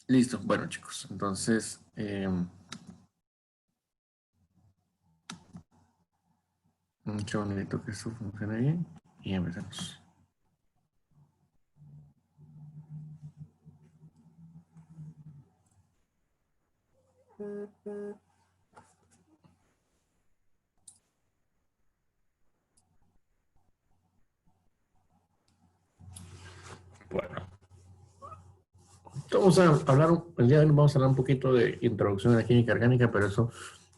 Listo. Bueno, chicos, entonces, un segundito que esto funcione bien y empecemos. Bueno, vamos a hablar, el día de hoy vamos a hablar un poquito de introducción a la química orgánica, pero eso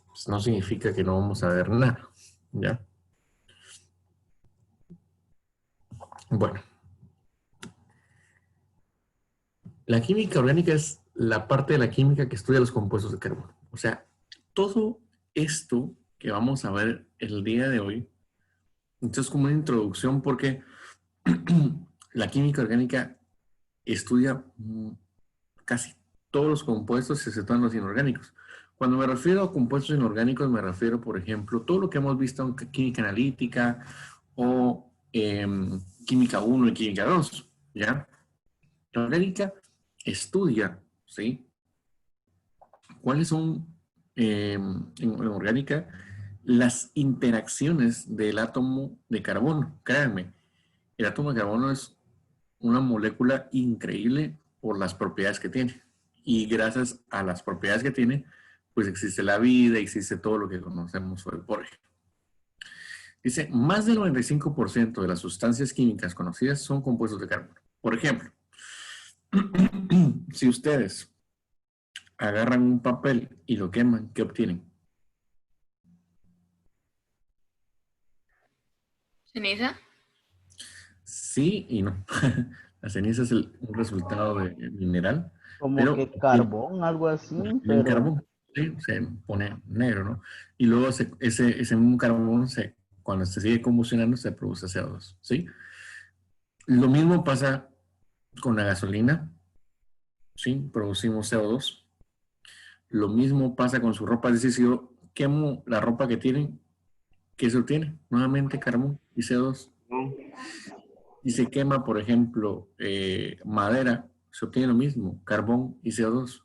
pues, no significa que no vamos a ver nada, ¿ya? Bueno, la química orgánica es la parte de la química que estudia los compuestos de carbono. O sea, todo esto que vamos a ver el día de hoy, entonces como una introducción porque la química orgánica estudia casi todos los compuestos, excepto los inorgánicos. Cuando me refiero a compuestos inorgánicos, me refiero, por ejemplo, todo lo que hemos visto en química analítica o química 1 y química 2, ¿ya? La orgánica estudia, ¿sí? ¿Cuáles son, en orgánica, las interacciones del átomo de carbono? Créanme, el átomo de carbono es una molécula increíble por las propiedades que tiene. Y gracias a las propiedades que tiene, pues existe la vida, existe todo lo que conocemos hoy por hoy. Dice, más del 95% de las sustancias químicas conocidas son compuestos de carbono. Por ejemplo, si ustedes agarran un papel y lo queman, ¿qué obtienen? ¿Ceniza? Sí y no. La ceniza es un resultado de mineral, Como pero que carbón, algo así, en pero carbón, ¿sí? Se pone negro, ¿no? Y luego ese mismo carbón, cuando se sigue combustionando, se produce CO2, ¿sí? Lo mismo pasa con la gasolina, ¿sí? Producimos CO2. Lo mismo pasa con su ropa, es decir, si yo quemo la ropa que tienen, ¿qué se obtiene? Nuevamente carbón y CO2. Y se quema, por ejemplo, madera, se obtiene lo mismo, carbón y CO2.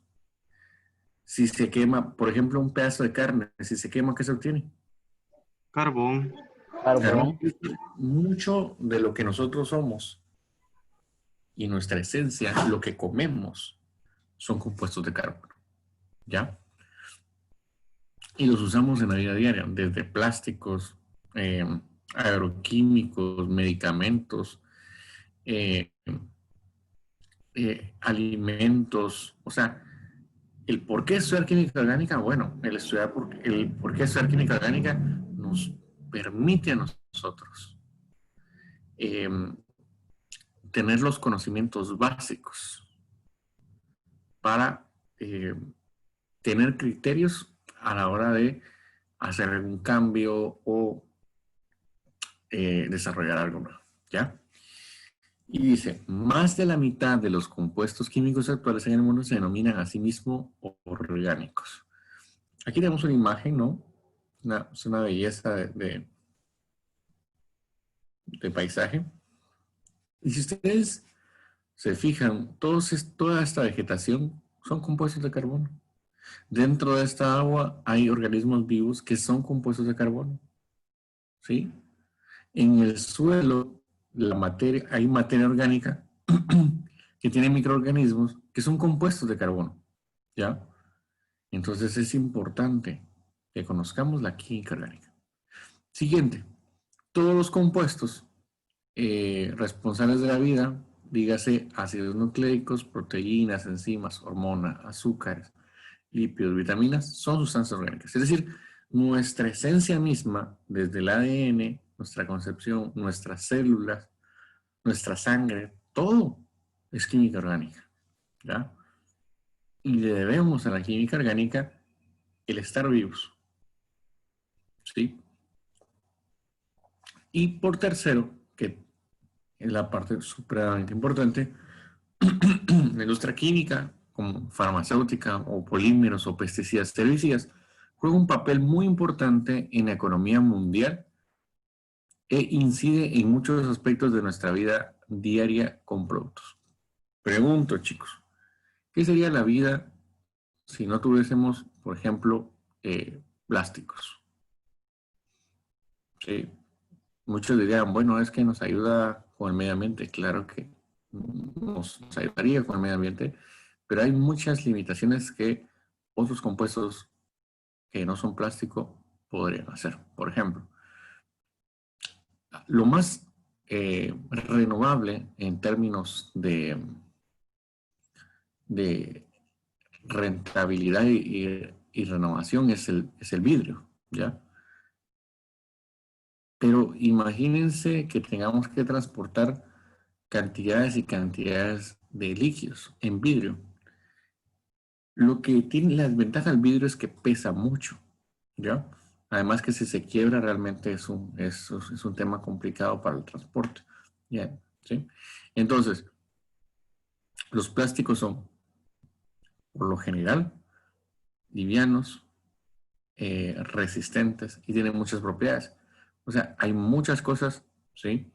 Si se quema, por ejemplo, un pedazo de carne, si se quema, ¿qué se obtiene? Carbón. Carbón. carbón. Mucho de lo que nosotros somos y nuestra esencia, lo que comemos, son compuestos de carbono, ¿ya? Y los usamos en la vida diaria, desde plásticos, eh, agroquímicos, medicamentos, eh, alimentos, o sea, el por qué estudiar química orgánica, bueno, el por qué estudiar química orgánica nos permite a nosotros eh, tener los conocimientos básicos para tener criterios a la hora de hacer algún cambio o desarrollar algo nuevo, ¿ya? Y dice, más de la mitad de los compuestos químicos actuales en el mundo se denominan a sí mismos orgánicos. Aquí tenemos una imagen, ¿no? Es una belleza de paisaje. Y si ustedes se fijan, toda esta vegetación son compuestos de carbono. Dentro de esta agua hay organismos vivos que son compuestos de carbono, ¿sí? En el suelo, hay materia orgánica que tiene microorganismos que son compuestos de carbono, ¿ya? Entonces es importante que conozcamos la química orgánica. Siguiente, todos los compuestos responsables de la vida, dígase ácidos nucleicos, proteínas, enzimas, hormonas, azúcares, lípidos, vitaminas, son sustancias orgánicas. Es decir, nuestra esencia misma, desde el ADN, nuestra concepción, nuestras células, nuestra sangre, todo es química orgánica, ¿ya? Y le debemos a la química orgánica el estar vivos, ¿sí? Y por tercero, que es la parte supremamente importante, la industria química, como farmacéutica o polímeros o pesticidas, herbicidas, juega un papel muy importante en la economía mundial e incide en muchos aspectos de nuestra vida diaria con productos. Pregunto, chicos, ¿Qué sería la vida si no tuviésemos, por ejemplo, plásticos? ¿Sí? Muchos dirían, bueno, es que nos ayuda con el medio ambiente. Claro que nos ayudaría con el medio ambiente, pero hay muchas limitaciones que otros compuestos que no son plástico podrían hacer. Por ejemplo, lo más renovable en términos de rentabilidad y renovación es el vidrio, ¿ya? Pero imagínense que tengamos que transportar cantidades y cantidades de líquidos en vidrio. Lo que tiene la desventaja del vidrio es que pesa mucho, ¿ya? Además que si se quiebra realmente es un tema complicado para el transporte, ¿ya? ¿Sí? Entonces, los plásticos son, por lo general, livianos, resistentes y tienen muchas propiedades. O sea, hay muchas cosas, ¿sí?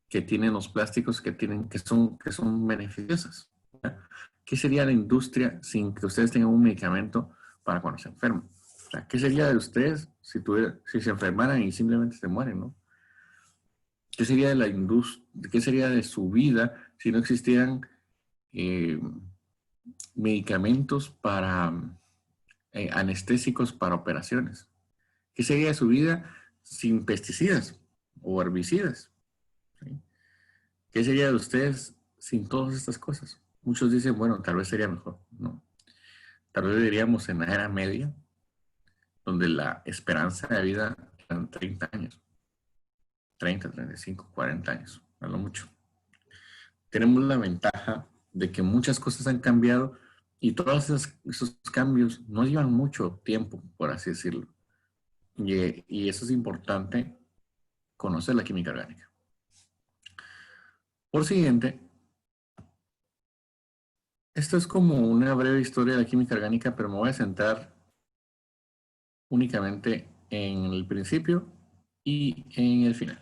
Que tienen los plásticos que son beneficiosas, ¿ya? ¿Qué sería la industria sin que ustedes tengan un medicamento para cuando se enferman? O sea, ¿qué sería de ustedes si se enfermaran y simplemente se mueren, ¿no? ¿Qué sería de la industria? ¿Qué sería de su vida si no existieran eh, medicamentos para anestésicos para operaciones? ¿Qué sería de su vida sin pesticidas o herbicidas? ¿Sí? ¿Qué sería de ustedes sin todas estas cosas? Muchos dicen, bueno, tal vez sería mejor. No. Tal vez viviríamos en la era media, donde la esperanza de vida eran 30 años, 30, 35, 40 años, a lo mucho. Tenemos la ventaja de que muchas cosas han cambiado y todos esos cambios no llevan mucho tiempo, por así decirlo. Y eso es importante, conocer la química orgánica. Por siguiente, esto es como una breve historia de la química orgánica, pero me voy a centrar únicamente en el principio y en el final.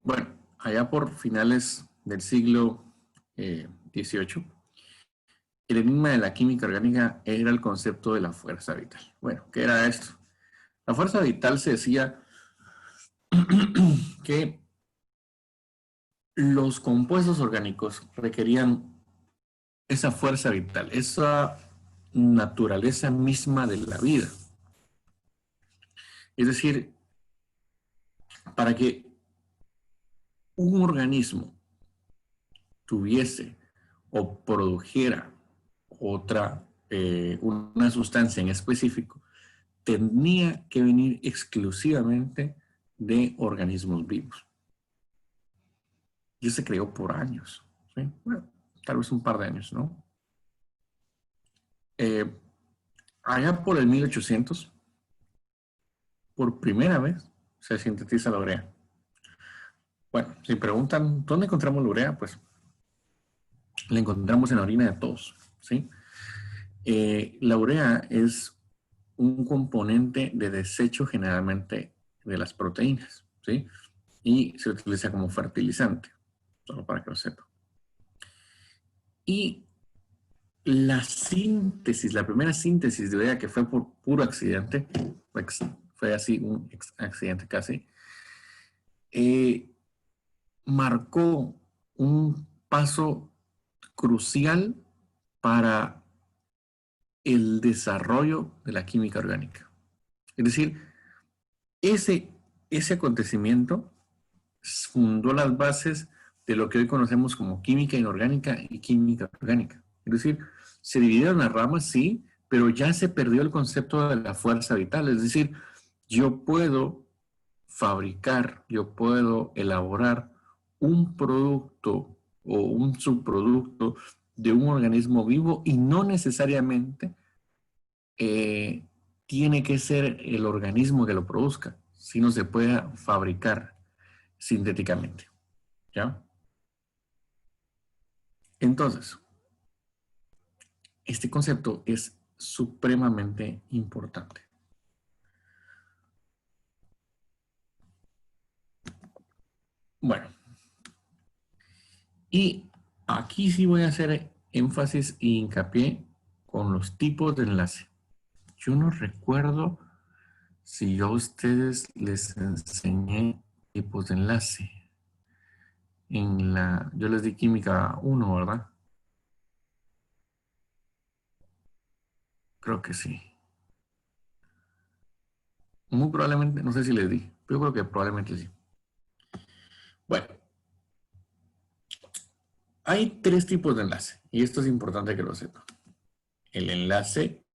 Bueno, allá por finales del siglo XVIII, el enigma de la química orgánica era el concepto de la fuerza vital. Bueno, ¿qué era esto? La fuerza vital se decía que los compuestos orgánicos requerían esa fuerza vital, esa naturaleza misma de la vida. Es decir, para que un organismo tuviese o produjera una sustancia en específico, tenía que venir exclusivamente de organismos vivos. Y se creó por años, ¿sí? Bueno, tal vez un par de años, ¿no? Eh, Allá por el 1800, por primera vez, se sintetiza la urea. Bueno, si preguntan, ¿dónde encontramos la urea? Pues la encontramos en la orina de todos, ¿sí? La urea es un componente de desecho generalmente de las proteínas, ¿sí? Y se utiliza como fertilizante, solo para que lo sepa. Y la primera síntesis de urea que fue por puro accidente, fue así un accidente casi, eh, marcó un paso crucial para el desarrollo de la química orgánica. Es decir, ese, ese acontecimiento fundó las bases de lo que hoy conocemos como química inorgánica y química orgánica. Es decir, se dividieron las ramas, sí, pero ya se perdió el concepto de la fuerza vital. Es decir, yo puedo fabricar, yo puedo elaborar un producto o un subproducto de un organismo vivo y no necesariamente eh, tiene que ser el organismo que lo produzca, sino se puede fabricar sintéticamente. ¿Ya? Entonces, este concepto es supremamente importante. Bueno, y aquí sí voy a hacer énfasis e hincapié con los tipos de enlace. Yo no recuerdo si yo a ustedes les enseñé tipos de enlace. Yo les di química 1, ¿verdad? Creo que sí. Muy probablemente, no sé si les di, pero yo creo que probablemente sí. Bueno, hay tres tipos de enlace y esto es importante que lo sepan. El enlace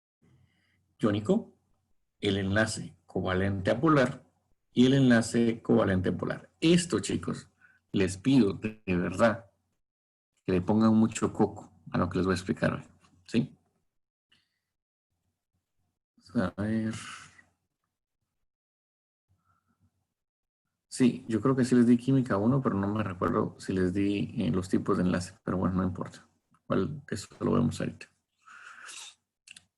iónico, el enlace covalente apolar y el enlace covalente polar. Esto, chicos, les pido de verdad que le pongan mucho coco a lo que les voy a explicar hoy. ¿Sí? A ver. Sí, yo creo que sí les di química 1, pero no me recuerdo si les di los tipos de enlace. Pero bueno, no importa. Eso lo vemos ahorita.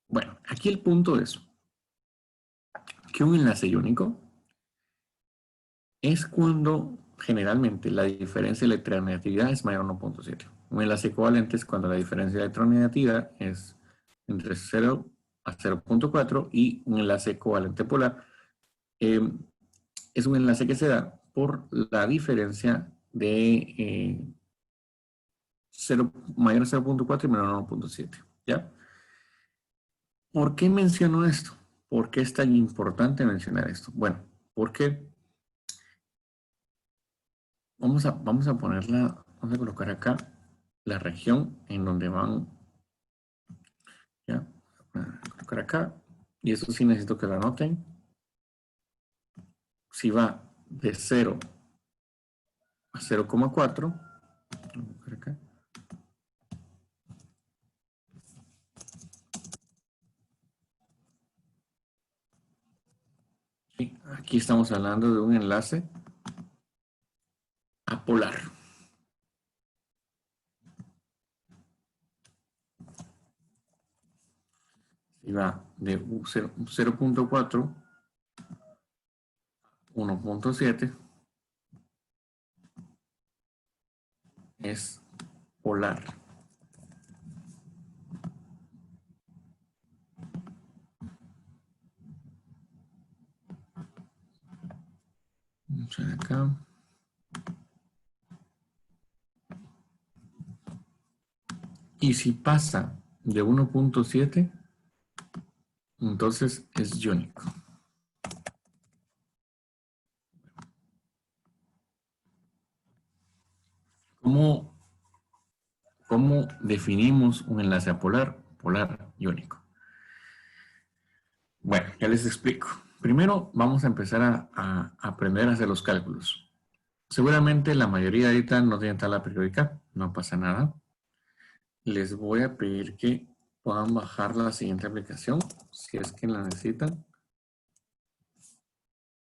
Bueno, aquí el punto es que un enlace iónico es cuando generalmente la diferencia de electronegatividad es mayor a 1.7. Un enlace covalente es cuando la diferencia de electronegatividad es entre 0 a 0.4 y un enlace covalente polar es un enlace que se da por la diferencia de 0, mayor a 0.4 y menor a 1.7. ¿Ya? ¿Por qué menciono esto? ¿Por qué es tan importante mencionar esto? Bueno, porque vamos a ponerla, vamos a colocar acá la región en donde van, ¿ya? Voy a colocar acá, y eso sí necesito que lo anoten. Si va de 0 a 0.4, acá. Sí, aquí estamos hablando de un enlace apolar. Si va de 0.4 a 1.7, es polar. Vamos a ver acá. Y si pasa de 1.7, entonces es iónico. ¿Cómo, cómo definimos un enlace apolar? Polar iónico. Bueno, ya les explico. Primero vamos a empezar a aprender a hacer los cálculos. Seguramente la mayoría ahorita no tienen tabla periódica, no pasa nada. Les voy a pedir que puedan bajar la siguiente aplicación, si es que la necesitan.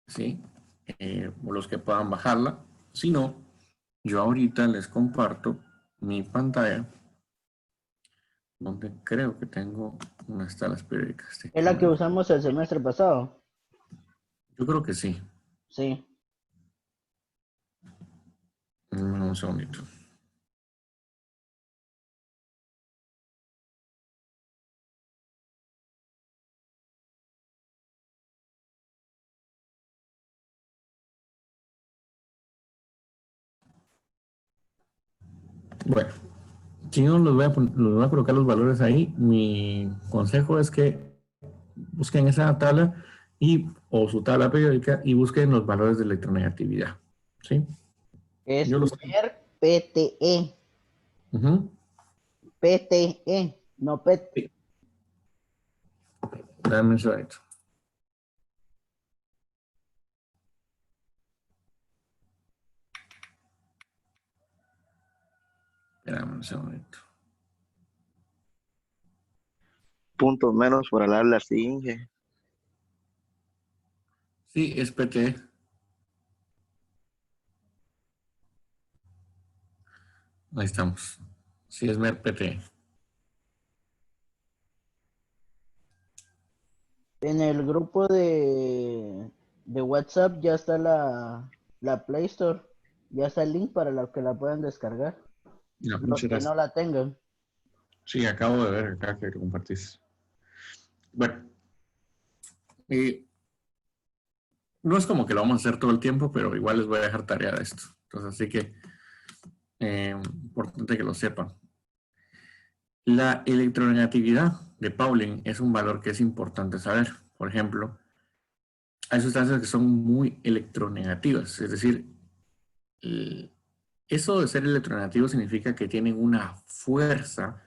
¿Sí? Los que puedan bajarla. Si no, yo ahorita les comparto mi pantalla, donde creo que tengo unas tablas periódicas. Es la que usamos el semestre pasado. Yo creo que sí. Sí. Un segundito. Bueno, si no los voy a colocar los valores ahí, mi consejo es que busquen esa tabla o su tabla periódica y busquen los valores de electronegatividad. ¿Sí? Es Yo los tengo. PER PTE. Uh-huh. PTE, no PET. Sí. Dame un segundito. Espérame un segundito. Puntos menos por el habla así, Inge. Sí, es PT. Ahí estamos. Sí, es MER PT. En el grupo de WhatsApp ya está la Play Store. Ya está el link para los que la puedan descargar. No, Los muchas que no gracias. la tengan. Sí, acabo de ver acá que compartís. Bueno, no es como que lo vamos a hacer todo el tiempo, pero igual les voy a dejar tarea de esto. Entonces, así que importante que lo sepan. La electronegatividad de Pauling es un valor que es importante saber. Por ejemplo, hay sustancias que son muy electronegativas, es decir, eso de ser electronegativo significa que tienen una fuerza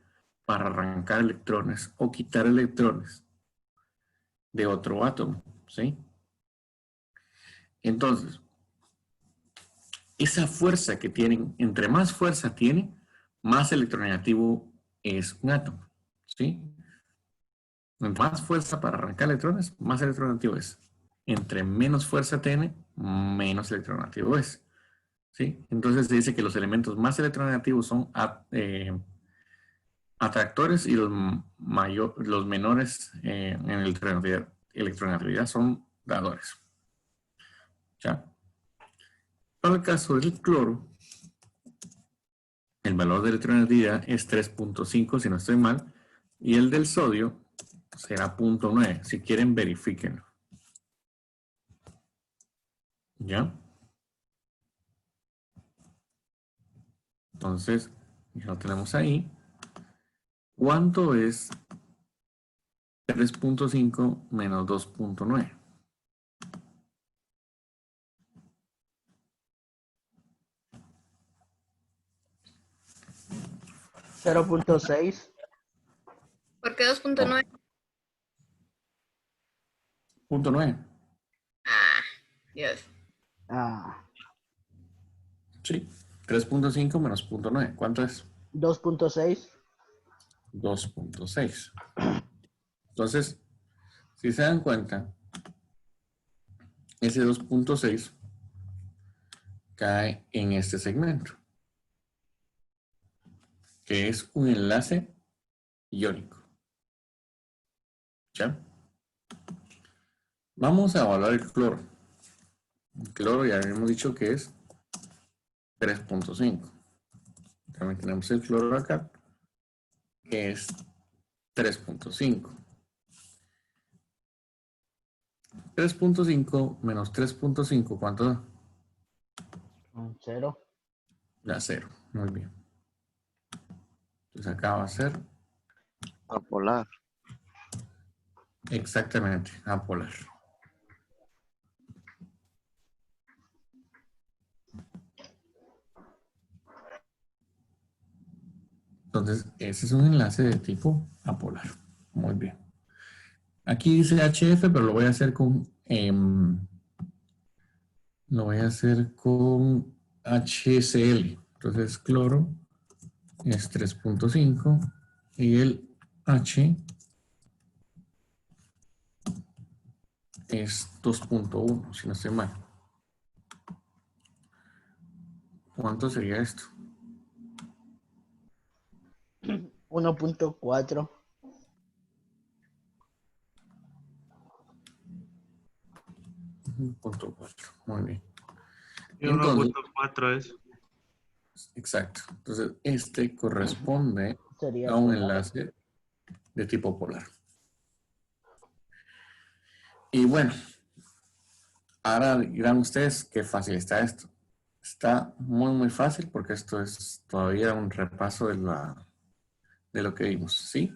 para arrancar electrones o quitar electrones de otro átomo, ¿sí? Entonces, esa fuerza que tienen, entre más fuerza tiene, más electronegativo es un átomo, ¿sí? Entre más fuerza para arrancar electrones, más electronegativo es. Entre menos fuerza tiene, menos electronegativo es, ¿sí? Entonces se dice que los elementos más electronegativos son atractores y los menores en electronegatividad son dadores. ¿Ya? Para el caso del cloro, el valor de electronegatividad es 3.5 si no estoy mal, y el del sodio será 0.9. Si quieren, verifíquenlo. ¿Ya? Entonces, ya lo tenemos ahí. ¿Cuánto es 3.5 menos 2.9? 0.6. ¿Por qué 2.9? 0.9. Ah, Dios. Ah, Sí. 3.5 menos 0.9. ¿Cuánto es? 2.6. 2.6. Entonces, si se dan cuenta, ese 2.6 cae en este segmento, que es un enlace iónico. ¿Ya? Vamos a evaluar el cloro. El cloro ya habíamos dicho que es 3.5. También tenemos el cloro acá, que es 3.5. 3.5 menos 3.5, ¿cuánto da? 0. Da 0. Muy bien. Entonces acá va a ser Apolar. exactamente apolar. Entonces, ese es un enlace de tipo apolar. Muy bien. Aquí dice HF, pero lo voy a hacer con HCl. Entonces, cloro es 3.5 y el H es 2.1, si no estoy mal. ¿Cuánto sería esto? 1.4. 1.4. Muy bien. Y Entonces, 1.4 es. exacto. Entonces, este corresponde Sería a un polar. enlace de tipo polar. Y bueno, ahora dirán ustedes qué fácil está esto. Está muy, muy fácil porque esto es todavía un repaso de lo que vimos, ¿sí?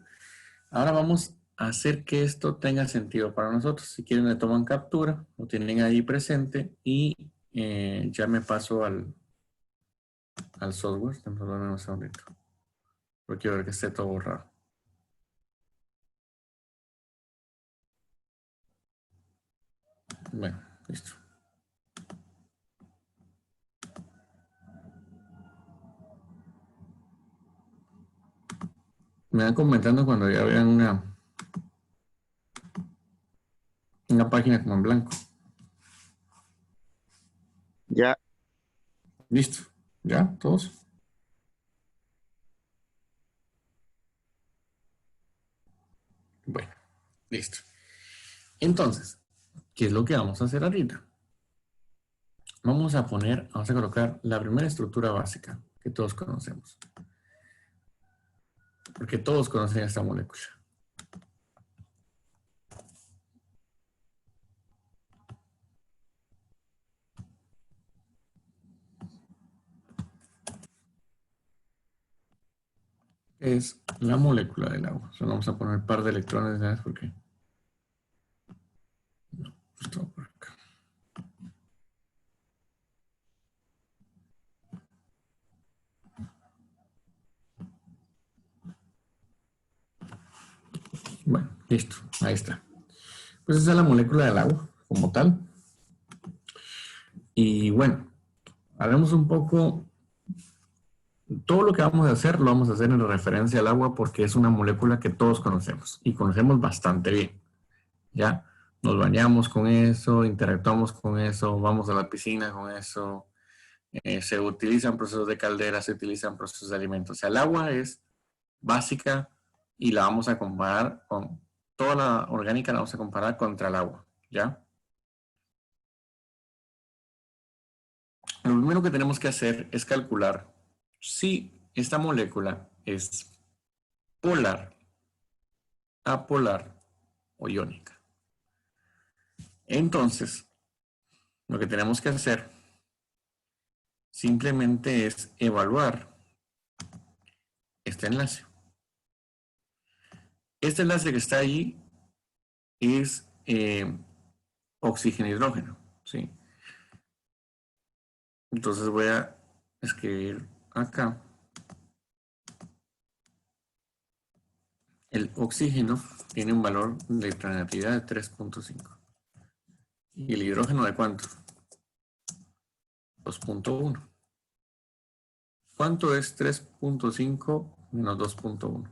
Ahora vamos a hacer que esto tenga sentido para nosotros. Si quieren, le toman captura, lo tienen ahí presente y ya me paso al software. Dame un segundito. Porque quiero ver que esté todo borrado. Bueno, listo. Me van comentando cuando ya vean una página como en blanco. Ya. Listo. ¿Ya? ¿Todos? Bueno, listo. Entonces, ¿qué es lo que vamos a hacer ahorita? Vamos a colocar la primera estructura básica que todos conocemos. porque todos conocen esta molécula. Es la molécula del agua. Solo vamos a poner un par de electrones, ¿sabes por qué? No, esto por acá. Bueno, listo, ahí está. Pues esa es la molécula del agua, como tal. Y bueno, haremos un poco. Todo lo que vamos a hacer, lo vamos a hacer en referencia al agua porque es una molécula que todos conocemos y conocemos bastante bien. ¿Ya? Nos bañamos con eso, interactuamos con eso, vamos a la piscina con eso. Se utilizan procesos de caldera, se utilizan procesos de alimentos. O sea, el agua es básica y la vamos a comparar con toda la orgánica, la vamos a comparar contra el agua. ¿Ya? Lo primero que tenemos que hacer es calcular si esta molécula es polar, apolar o iónica. Entonces, lo que tenemos que hacer simplemente es evaluar este enlace. Este enlace que está ahí es oxígeno-hidrógeno, ¿sí? Entonces voy a escribir acá. El oxígeno tiene un valor de electronegatividad de 3.5. ¿Y el hidrógeno de cuánto? 2.1. ¿Cuánto es 3.5 menos 2.1?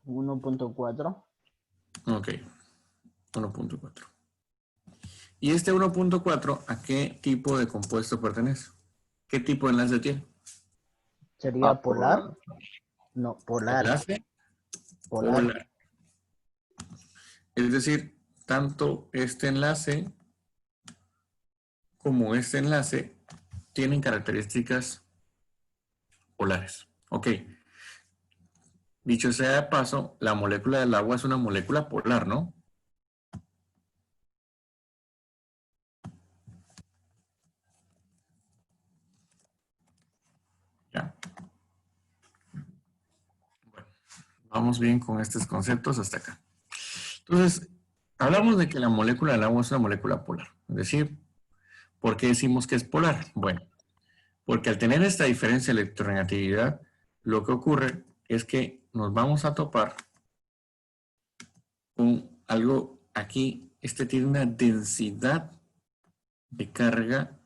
1.4. Ok, 1.4. ¿Y este 1.4 a qué tipo de compuesto pertenece? ¿Qué tipo de enlace tiene? ¿Sería polar? No, polar. Enlace Polar. polar. Es decir, tanto este enlace como este enlace tienen características polares. Ok. Dicho sea de paso, la molécula del agua es una molécula polar, ¿no? Ya. Bueno, vamos bien con estos conceptos hasta acá. Entonces, hablamos de que la molécula del agua es una molécula polar. Es decir, ¿por qué decimos que es polar? Bueno, porque al tener esta diferencia de electronegatividad, lo que ocurre es que nos vamos a topar con algo aquí. Este tiene una densidad de carga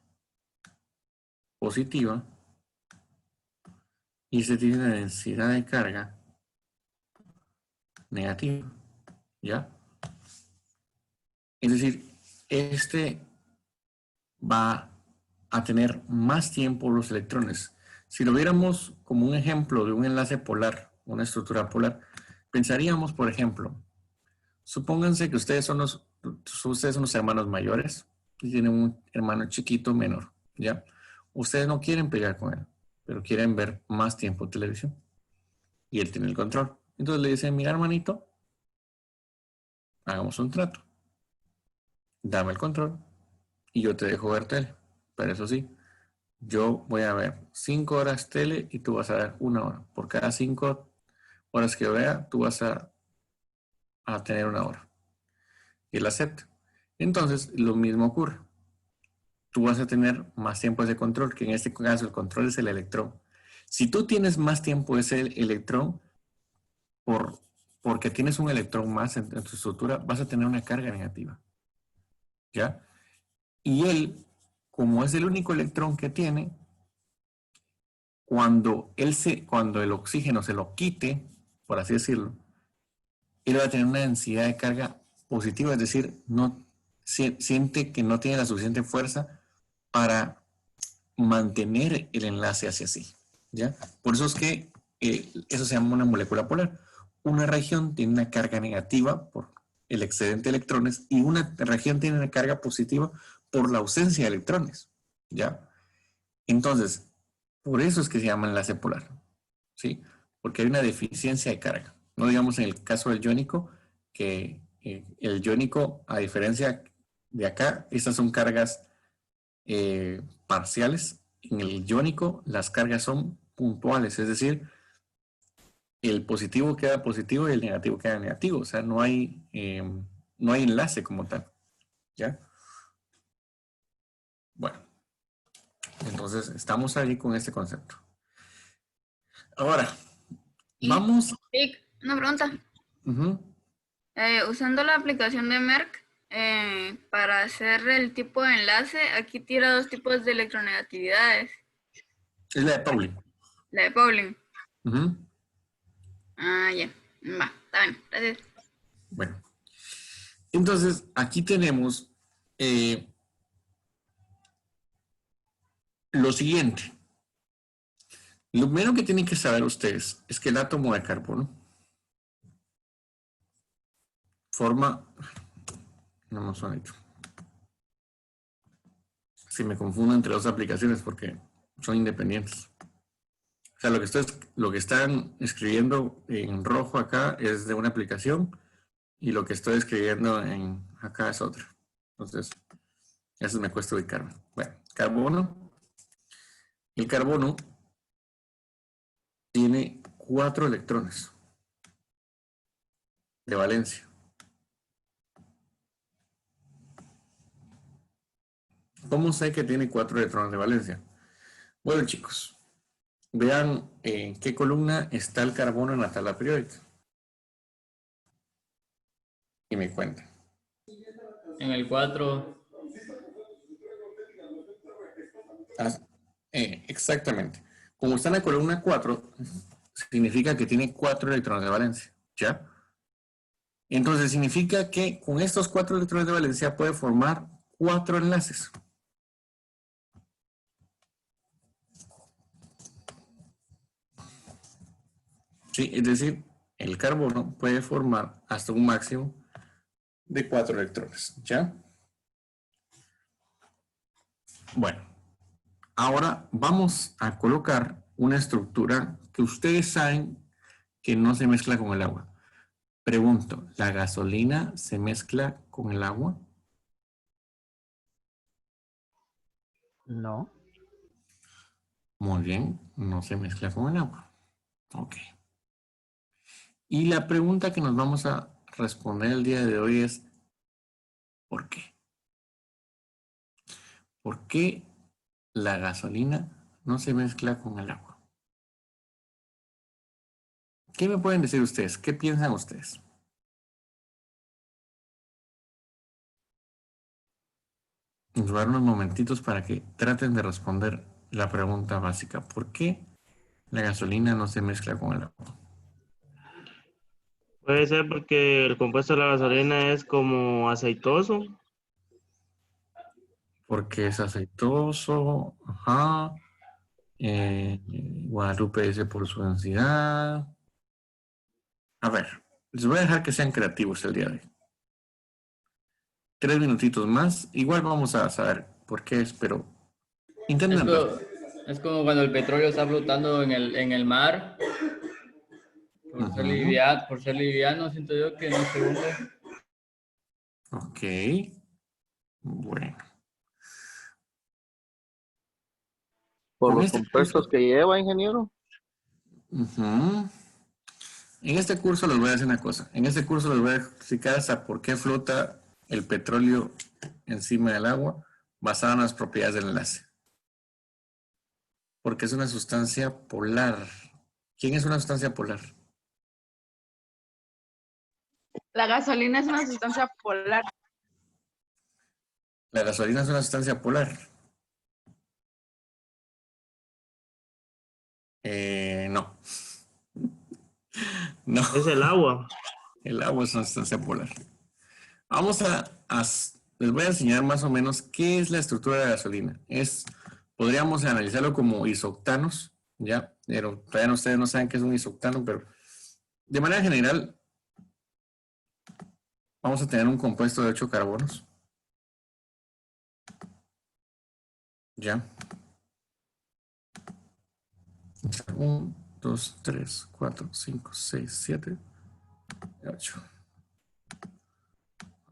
positiva y este tiene una densidad de carga negativa. ¿Ya? Es decir, este va a tener más tiempo los electrones. Si lo viéramos como un ejemplo de un enlace polar, una estructura polar, pensaríamos, por ejemplo, supónganse que ustedes son los hermanos mayores y tienen un hermano chiquito menor, ¿ya? Ustedes no quieren pelear con él, pero quieren ver más tiempo televisión. Y él tiene el control. Entonces le dicen, mira hermanito, hagamos un trato. Dame el control y yo te dejo ver tele. Pero eso sí, yo voy a ver 5 horas tele y tú vas a ver 1 hora. Por cada 5 horas que vea, tú vas a tener 1 hora. Y él acepta. Entonces, lo mismo ocurre. Tú vas a tener más tiempo de control, que en este caso el control es el electrón. Si tú tienes más tiempo ese electrón, porque tienes un electrón más en tu estructura, vas a tener una carga negativa. ¿Ya? Y él, como es el único electrón que tiene, cuando el oxígeno se lo quite, por así decirlo, él va a tener una densidad de carga positiva, es decir, no siente que no tiene la suficiente fuerza para mantener el enlace hacia sí. ¿Ya? Por eso es que eso se llama una molécula polar. Una región tiene una carga negativa por el excedente de electrones y una región tiene una carga positiva por la ausencia de electrones. ¿Ya? Entonces, Por eso es que se llama enlace polar, ¿sí? Porque hay una deficiencia de carga. No digamos en el caso del iónico, que el iónico, a diferencia de acá, estas son cargas parciales. En el iónico, las cargas son puntuales, es decir, el positivo queda positivo y el negativo queda negativo. O sea, no hay enlace como tal, ¿ya? Bueno, entonces estamos ahí con este concepto. Ahora, Y, vamos. Vic, una pregunta. Ujú. Usando la aplicación de Merck, para hacer el tipo de enlace, aquí tira dos tipos de electronegatividades. Es la de Pauli. La de Pauling. Ujú. Ah, ya. Va, está bien. Gracias. Bueno, entonces aquí tenemos lo siguiente. Lo primero que tienen que saber ustedes es que el átomo de carbono forma, no me suena hecho. Si me confundo entre dos aplicaciones porque son independientes. O sea, lo que están escribiendo en rojo acá es de una aplicación y lo que estoy escribiendo en acá es otra. Entonces, eso me cuesta ubicarme. Bueno, carbono. El carbono tiene 4 electrones de valencia. ¿Cómo sé que tiene 4 electrones de valencia? Bueno, chicos, vean en qué columna está el carbono en la tabla periódica. Y me cuentan. En el 4. Exactamente. Como está en la columna 4, significa que tiene 4 electrones de valencia. ¿Ya? Entonces significa que con estos 4 electrones de valencia puede formar 4 enlaces. Sí, es decir, el carbono puede formar hasta un máximo de 4 electrones. ¿Ya? Bueno, ahora vamos a colocar una estructura que ustedes saben que no se mezcla con el agua. Pregunto, ¿la gasolina se mezcla con el agua? No. Muy bien, no se mezcla con el agua. Ok. Y la pregunta que nos vamos a responder el día de hoy es, ¿por qué? ¿Por qué la gasolina no se mezcla con el agua? ¿Qué me pueden decir ustedes? ¿Qué piensan ustedes? Nos voy a dar unos momentitos para que traten de responder la pregunta básica. ¿Por qué la gasolina no se mezcla con el agua? Puede ser porque el compuesto de la gasolina es como aceitoso. Porque es aceitoso. Ajá. Guadalupe dice por su densidad. A ver, les voy a dejar que sean creativos el día de hoy. 3 minutitos más. Igual vamos a saber por qué es, pero intenten. Es como cuando el petróleo está flotando en el mar. Ujú. Por ser liviano, siento yo que no se hunde. Ok. Bueno. Por Con los este curso. compuestos que lleva, ingeniero. Ujú. En este curso les voy a decir una cosa. En este curso les voy a explicar hasta por qué flota el petróleo encima del agua basado en las propiedades del enlace. Porque es una sustancia polar. ¿Quién es una sustancia polar? La gasolina es una sustancia polar. La gasolina es una sustancia polar. No. No, Es el agua. el agua es una sustancia polar. Vamos les voy a enseñar más o menos qué es la estructura de la gasolina. Podríamos analizarlo como isoctanos, ¿ya? Pero todavía ustedes no saben qué es un isoctano, pero de manera general vamos a tener un compuesto de 8 carbonos, ¿ya? 1, 2, 3, 4, 5, 6, 7, 8.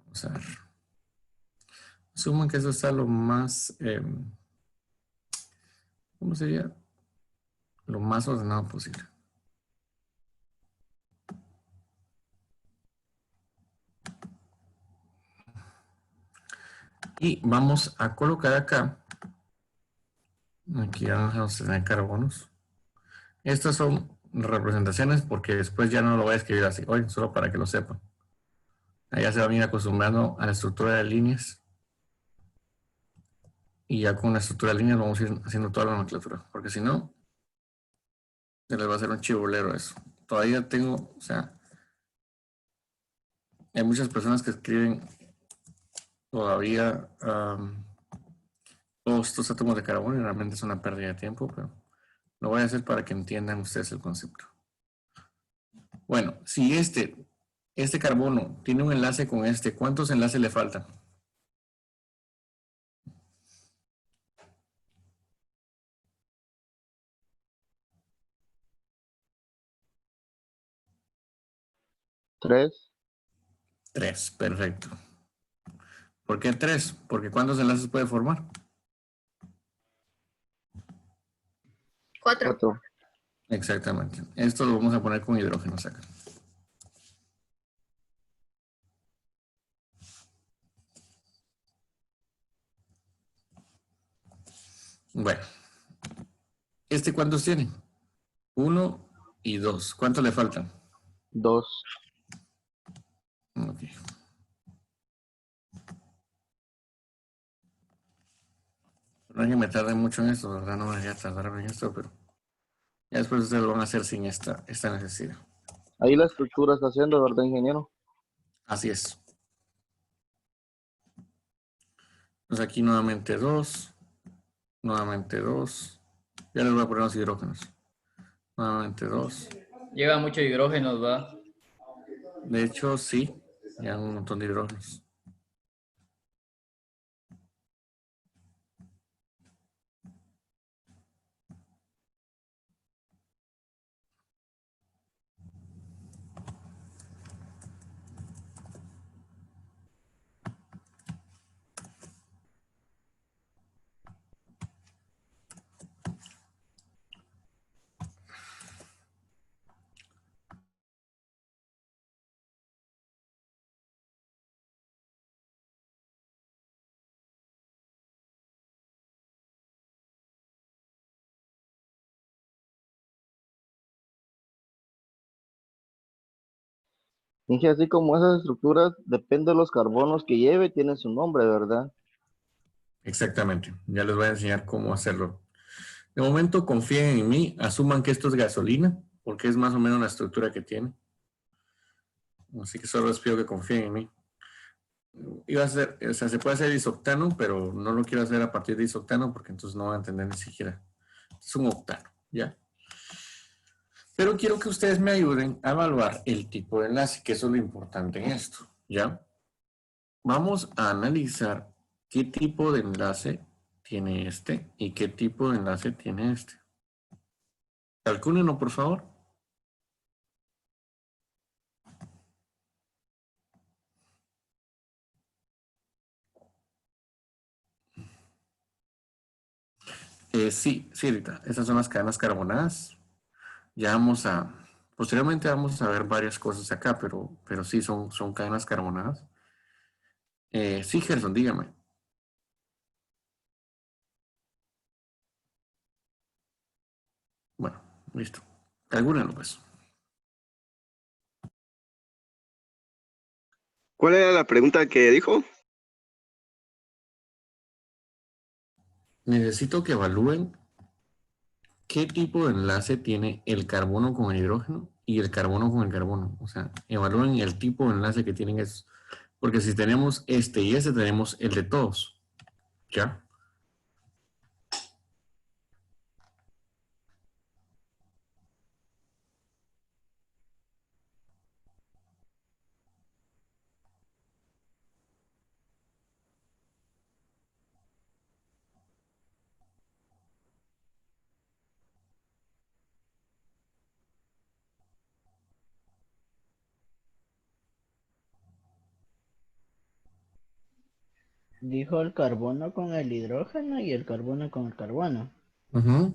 Vamos a ver. Asuman que eso está lo más, ¿cómo sería? Lo más ordenado posible. Y vamos a colocar acá. Aquí vamos a tener carbonos. Estas son representaciones porque después ya no lo voy a escribir así. Hoy, solo para que lo sepan. Allá se van a ir acostumbrando a la estructura de líneas. Y ya con la estructura de líneas vamos a ir haciendo toda la nomenclatura. Porque si no, se les va a hacer un chibolero eso. Todavía tengo, o sea, hay muchas personas que escriben todavía todos estos átomos de carbono y realmente es una pérdida de tiempo, pero lo voy a hacer para que entiendan ustedes el concepto. Bueno, si este carbono tiene un enlace con este, ¿cuántos enlaces le faltan? Tres. 3, perfecto. ¿Por qué 3? Porque ¿cuántos enlaces puede formar? 4. Cuatro. Exactamente. Esto lo vamos a poner con hidrógenos acá. Bueno, ¿cuántos tiene? 1 y 2. ¿Cuántos le faltan? Dos. Ok. No hay que me tarde mucho en esto, ¿verdad? No me voy a tardar en esto, pero ya después ustedes lo van a hacer sin esta necesidad. Ahí la estructura está haciendo, ¿verdad, ingeniero? Así es. Pues aquí nuevamente 2, nuevamente 2. Ya les voy a poner los hidrógenos. Nuevamente 2. Lleva mucho hidrógeno, ¿va? De hecho, sí, ya un montón de hidrógenos. Dije, así como esas estructuras, depende de los carbonos que lleve, tienen su nombre, ¿verdad? Exactamente. Ya les voy a enseñar cómo hacerlo. De momento confíen en mí, asuman que esto es gasolina, porque es más o menos la estructura que tiene. Así que solo les pido que confíen en mí. Iba a ser, o sea, se puede hacer isoctano, pero no lo quiero hacer a partir de isoctano porque entonces no van a entender ni siquiera. Es un octano, ¿ya? Pero quiero que ustedes me ayuden a evaluar el tipo de enlace, que eso es lo importante en esto, ¿ya? Vamos a analizar qué tipo de enlace tiene este y qué tipo de enlace tiene este. Calcúlenlo, por favor. Sí, Rita. Esas son las cadenas carbonadas. Ya posteriormente vamos a ver varias cosas acá, pero sí son cadenas carbonadas. Sí, Gerson, dígame. Bueno, listo. Calcúlenlo, pues. ¿Cuál era la pregunta que dijo? Necesito que evalúen qué tipo de enlace tiene el carbono con el hidrógeno y el carbono con el carbono. O sea, evalúen el tipo de enlace que tienen esos. Porque si tenemos este y este, tenemos el de todos. ¿Ya? Dijo el carbono con el hidrógeno y el carbono con el carbono. Ujú.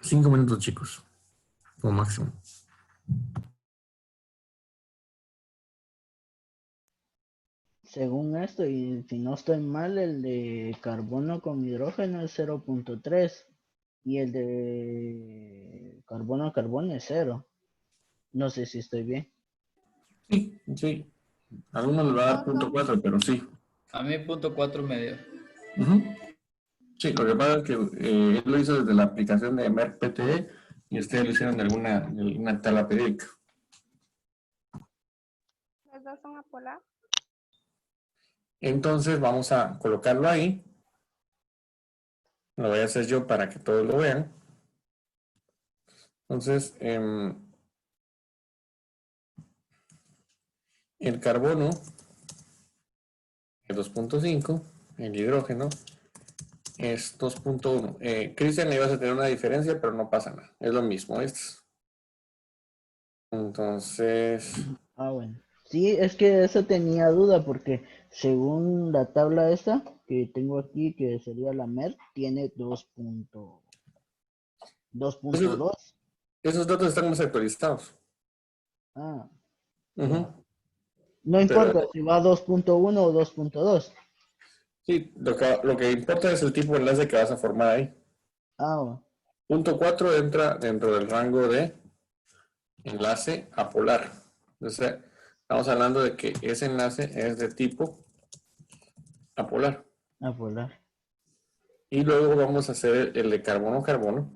Cinco minutos, chicos, como máximo. Según esto, y si no estoy mal, el de carbono con hidrógeno es 0.3 y el de carbono a carbono es 0. No sé si estoy bien. Sí, sí. Algunos le va a dar punto 4, pero sí. A mí punto 4 me dio. Ujú. Sí, lo que pasa es que él lo hizo desde la aplicación de Merck PTE y ustedes lo hicieron de alguna tabla periódica. ¿Los dos son apolar? Entonces vamos a colocarlo ahí. Lo voy a hacer yo para que todos lo vean. Entonces, el carbono es 2.5, el hidrógeno es 2.1. Cristian, le ibas a tener una diferencia, pero no pasa nada. Es lo mismo. Entonces, Ah, bueno. Sí, es que eso tenía duda porque según la tabla esta que tengo aquí, que sería la MER, tiene 2.2. esos datos están más actualizados. Ah, Ujú. ya. No Pero importa si va 2.1 o 2.2. sí, lo que importa es el tipo de enlace que vas a formar ahí. Ah, bueno. Punto 4 entra dentro del rango de enlace apolar. Entonces, estamos hablando de que ese enlace es de tipo apolar. Apolar. Y luego vamos a hacer el de carbono-carbono.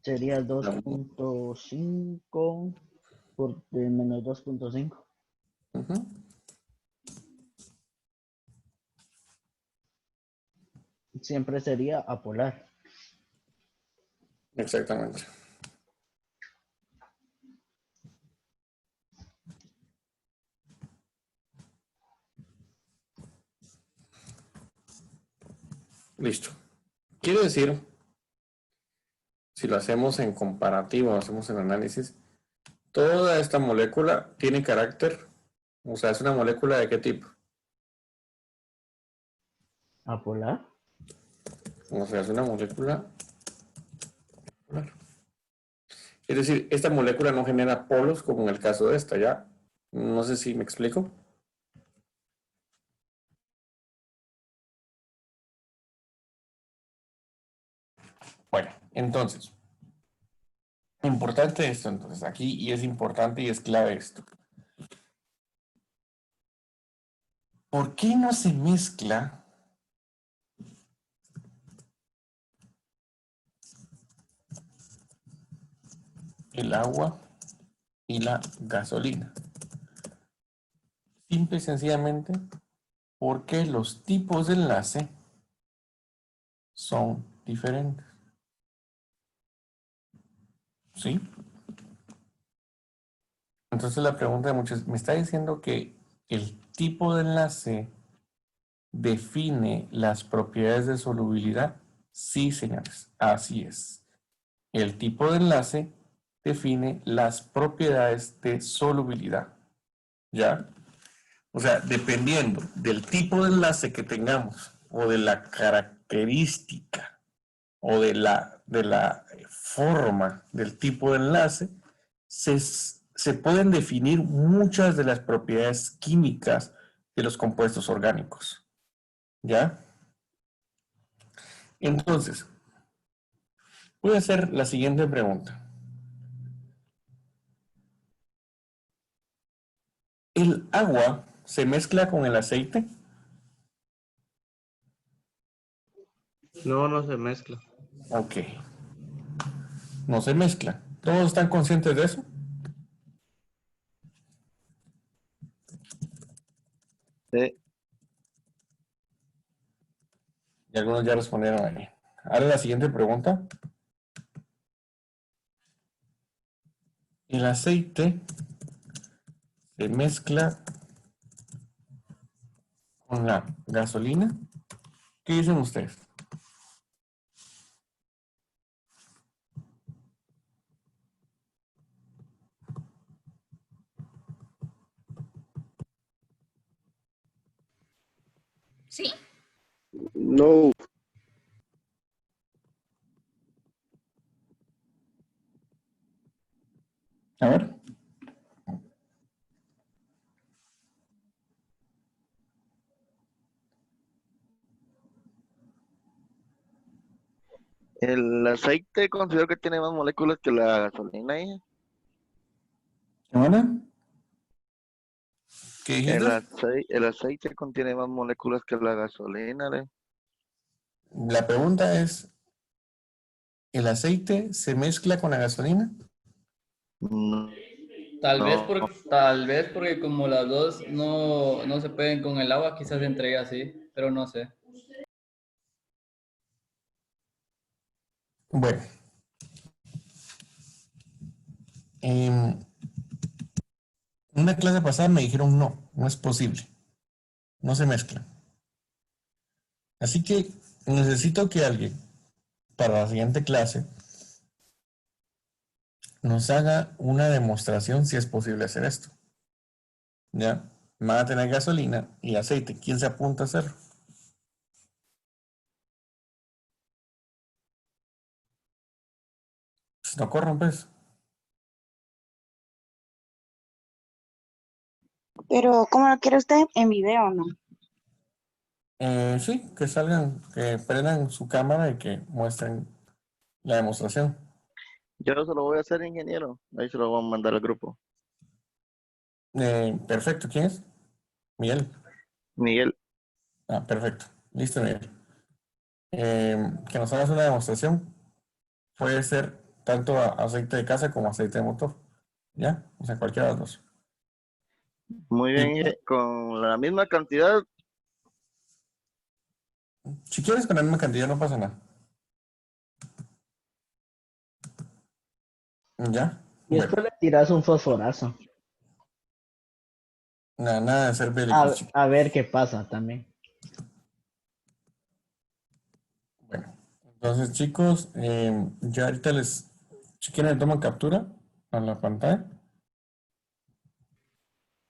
Sería 2.5 por menos 2.5. Ujú. Siempre sería apolar. Exactamente. Listo. Quiere decir, si lo hacemos en comparativo, lo hacemos en análisis, toda esta molécula tiene carácter, o sea, es una molécula de qué tipo. ¿Apolar? O sea, es una molécula polar. Es decir, esta molécula no genera polos como en el caso de esta, ¿ya? No sé si me explico. Bueno, entonces, importante esto, entonces, aquí, y es importante y es clave esto. ¿Por qué no se mezcla el agua y la gasolina? Simple y sencillamente porque los tipos de enlace son diferentes. ¿Sí? Entonces la pregunta de muchos, ¿me está diciendo que el tipo de enlace define las propiedades de solubilidad? Sí, señores, así es. El tipo de enlace define las propiedades de solubilidad. ¿Ya? O sea, dependiendo del tipo de enlace que tengamos o de la característica o de la forma del tipo de enlace, se pueden definir muchas de las propiedades químicas de los compuestos orgánicos. ¿Ya? Entonces, voy a hacer la siguiente pregunta. ¿El agua se mezcla con el aceite? No, no se mezcla. Ok. No se mezcla. ¿Todos están conscientes de eso? Y algunos ya respondieron ahí. Ahora la siguiente pregunta. El aceite se mezcla con la gasolina. ¿Qué dicen ustedes? ¿Sí? No, A ver. El aceite considero que tiene más moléculas que la gasolina. ¿Qué van? ¿Qué dijiste? El aceite contiene más moléculas que la gasolina. La pregunta es, ¿el aceite se mezcla con la gasolina? No, Tal vez porque como las dos no se pueden con el agua, quizás entre ellas sí, pero no sé. Bueno, en una clase pasada me dijeron no es posible, no se mezclan. Así que necesito que alguien, para la siguiente clase, nos haga una demostración si es posible hacer esto. ¿Ya? Van a tener gasolina y aceite. ¿Quién se apunta a hacerlo? Pues no corran, pues. Pero, ¿cómo lo quiere usted? ¿En video no? Sí, que salgan, que prendan su cámara y que muestren la demostración. yo se lo voy a hacer, ingeniero. Ahí se lo voy a mandar al grupo. Perfecto, ¿quién es? Miguel. Miguel, Ah, perfecto. Listo, Miguel. Que nos hagas una demostración. Puede ser tanto aceite de casa como aceite de motor. ¿Ya? O sea, cualquiera de los dos. muy Y bien, con la misma cantidad. si quieres con la misma cantidad, no pasa nada. ¿Ya? Y Bueno, después le tiras un fosforazo. nada de ser bélicos, chicos. A ver qué pasa también. Bueno, entonces, chicos, ya ahorita si quieren, le toman captura a la pantalla.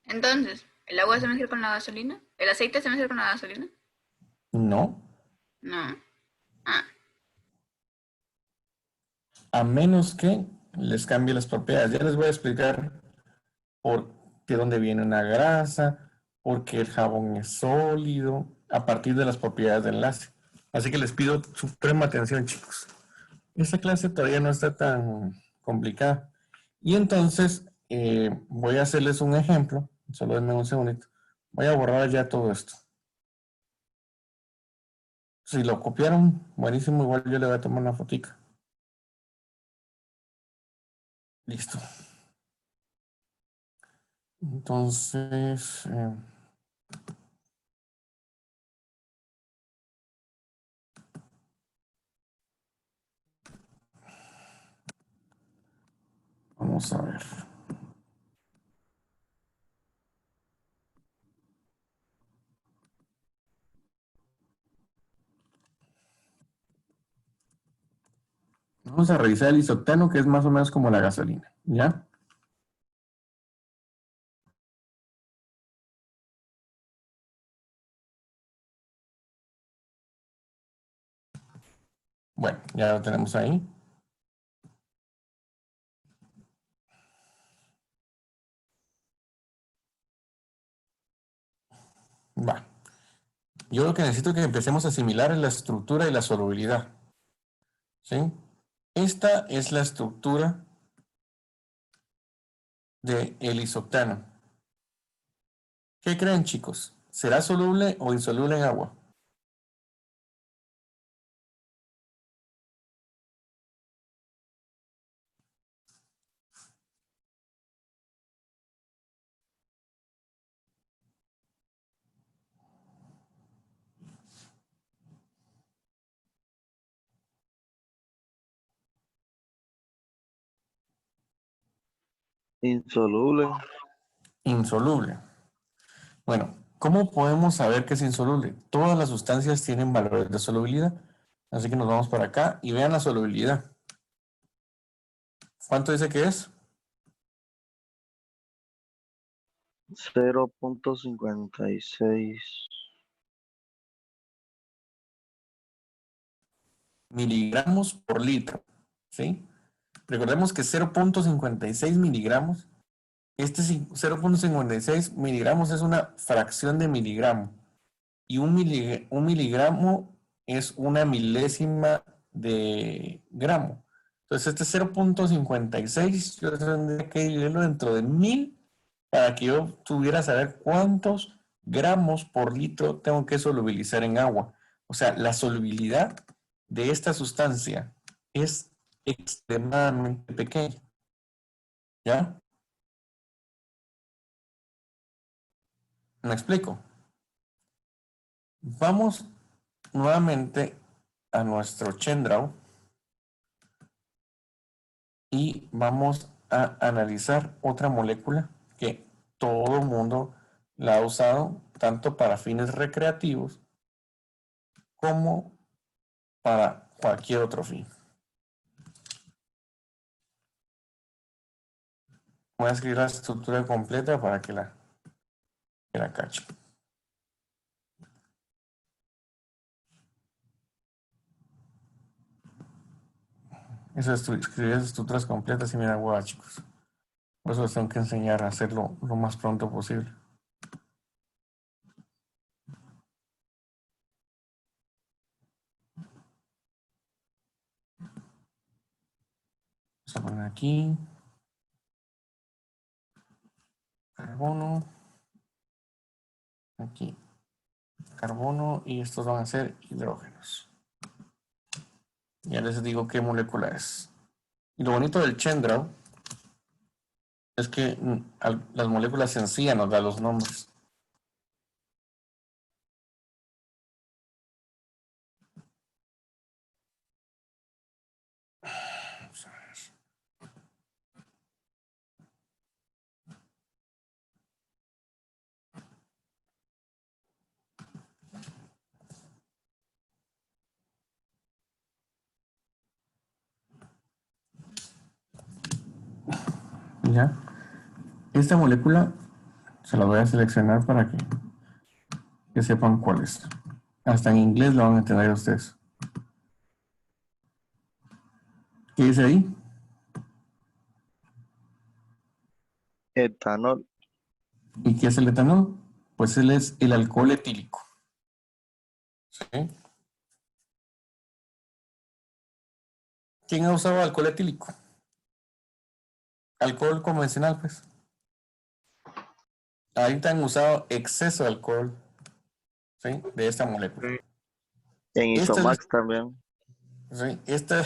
Entonces, ¿el agua se mezcla con la gasolina? ¿El aceite se mezcla con la gasolina? No, No. Ah, a menos que les cambie las propiedades. Ya les voy a explicar por de dónde viene una grasa, por qué el jabón es sólido, a partir de las propiedades del enlace. Así que les pido suprema atención, chicos. Esta clase todavía no está tan complicada. Y entonces voy a hacerles un ejemplo. Solo denme un segundito. Voy a borrar ya todo esto. Si lo copiaron, buenísimo. Igual yo le voy a tomar una fotica. Listo. Entonces, vamos a ver. Vamos a revisar el isoctano, que es más o menos como la gasolina. ¿Ya? Bueno, ya lo tenemos ahí. Va. Yo lo que necesito que empecemos a asimilar es la estructura y la solubilidad. ¿Sí? Esta es la estructura del isoctano. ¿Qué creen, chicos? ¿Será soluble o insoluble en agua? Insoluble. Insoluble. Bueno, ¿cómo podemos saber que es insoluble? Todas las sustancias tienen valores de solubilidad. Así que nos vamos para acá y vean la solubilidad. ¿Cuánto dice que es? 0.56. Miligramos por litro. ¿Sí? Recordemos que 0.56 miligramos. Este 0.56 miligramos es una fracción de miligramo. Y un miligramo es una milésima de gramo. Entonces este 0.56 yo tendría que dividirlo dentro de 1000 para que yo tuviera saber cuántos gramos por litro tengo que solubilizar en agua. O sea, la solubilidad de esta sustancia es extremadamente pequeña. ¿Ya? ¿Me explico? Vamos nuevamente a nuestro Chendrau y vamos a analizar otra molécula que todo el mundo la ha usado tanto para fines recreativos como para cualquier otro fin. Voy a escribir la estructura completa para que la cache. Escribir esas estructuras completas y mira, guau, chicos. Por eso les tengo que enseñar a hacerlo lo más pronto posible. Vamos a poner aquí carbono, aquí carbono y estos van a ser hidrógenos. Ya les digo qué molécula es. Y lo bonito del Chendrau es que las moléculas en sí ya nos dan los nombres. Vamos a ver. Ya. Esta molécula se la voy a seleccionar para que sepan cuál es. Hasta en inglés lo van a entender ustedes. ¿Qué dice ahí? Etanol. ¿Y qué es el etanol? Pues él es el alcohol etílico. ¿Sí? ¿Quién ha usado alcohol etílico? Alcohol convencional, pues. Ahorita han usado exceso de alcohol, ¿sí? De esta molécula. En Isomax también. ¿Sí? Esta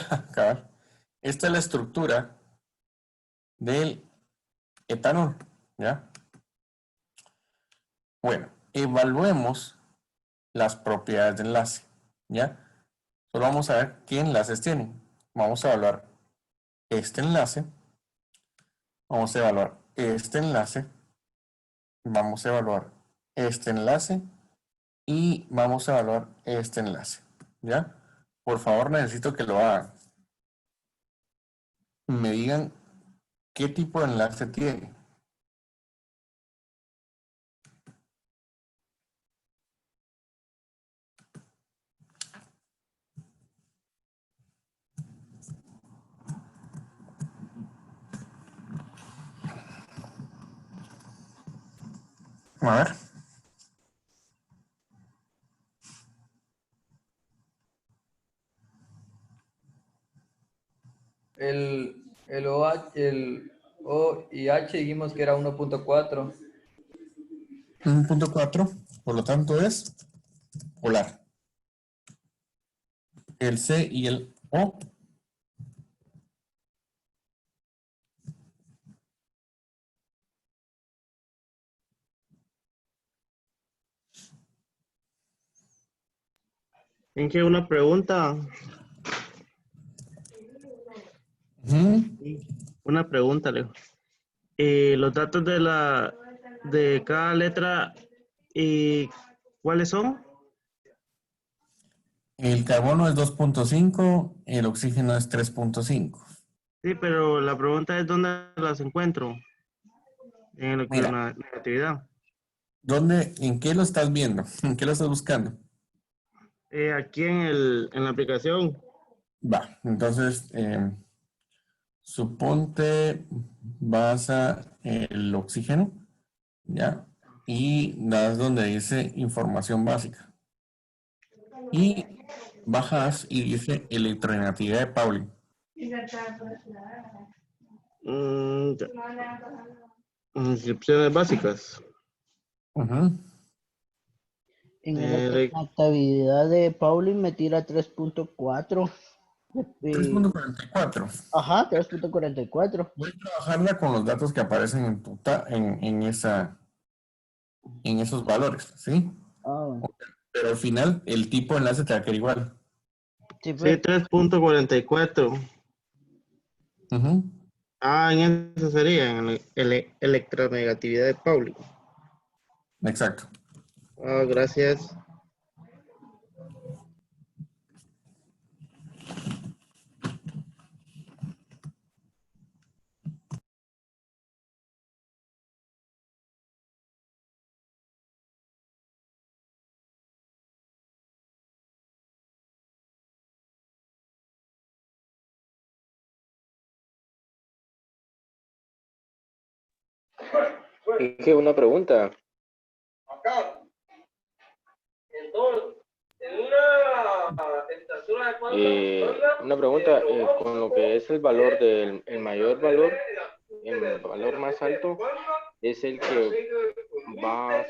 es la estructura del etanol, ¿ya? Bueno, evaluemos las propiedades de enlace, ¿ya? Solo vamos a ver qué enlaces tienen. Vamos a evaluar este enlace. Vamos a evaluar este enlace. Vamos a evaluar este enlace. Y vamos a evaluar este enlace, ¿ya? Por favor, necesito que lo hagan. Me digan qué tipo de enlace tiene. A ver. El O y H dijimos que era 1.4. 1.4, por lo tanto es polar. El C y el O. ¿En qué una pregunta? Ujú. Una pregunta, Leo. los datos de cada letra y ¿cuáles son? El carbono es 2.5, el oxígeno es 3.5. Sí, pero la pregunta es ¿dónde las encuentro? En la Mira, negatividad. ¿en qué lo estás viendo? ¿En qué lo estás buscando? Aquí en la aplicación. Va, entonces, suponte vas a el oxígeno, ¿ya? Y das donde dice información básica. Y bajas y dice electronegatividad de Pauli. Ya. Inscripciones básicas. Ujú. En la Ele- actividad de Pauli me tira 3.4. 3.44. Ajá, 3.44. Voy a trabajarla con los datos que aparecen en esos valores, ¿sí? Ah, bueno. Pero al final el tipo de enlace te va a quedar igual. Sí, Sí, pues. 3.44. Ujú. En eso sería, en electronegatividad de Pauli. Exacto. Gracias. Dije una pregunta. Una pregunta, con lo que es el valor el mayor valor, el valor más alto, es el que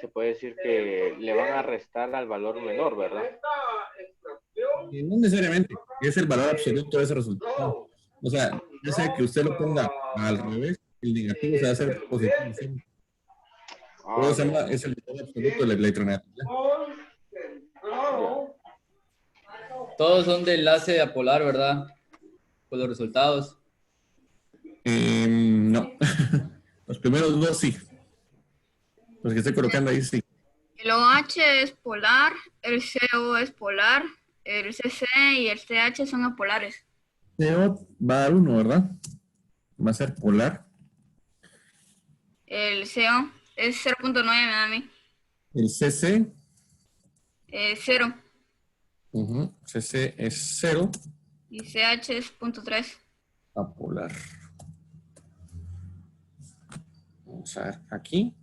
se puede decir que le van a restar al valor menor, ¿verdad? No necesariamente, es el valor absoluto de ese resultado. O sea, ya sea que usted lo ponga al revés, el negativo se va a hacer positivo siempre. Pero se llama, es el valor absoluto de la electronegatividad. Todos son de enlace apolar, ¿verdad? Con los resultados. No. Los primeros dos sí. Los que estoy colocando ahí sí. El OH es polar, el CO es polar, el CC y el CH son apolares. CO va a dar 1, ¿verdad? Va a ser polar. El CO es 0.9, me da a mí. El CC. 0. CC es 0. Y CH es 0.3. Apolar. Vamos a ver aquí.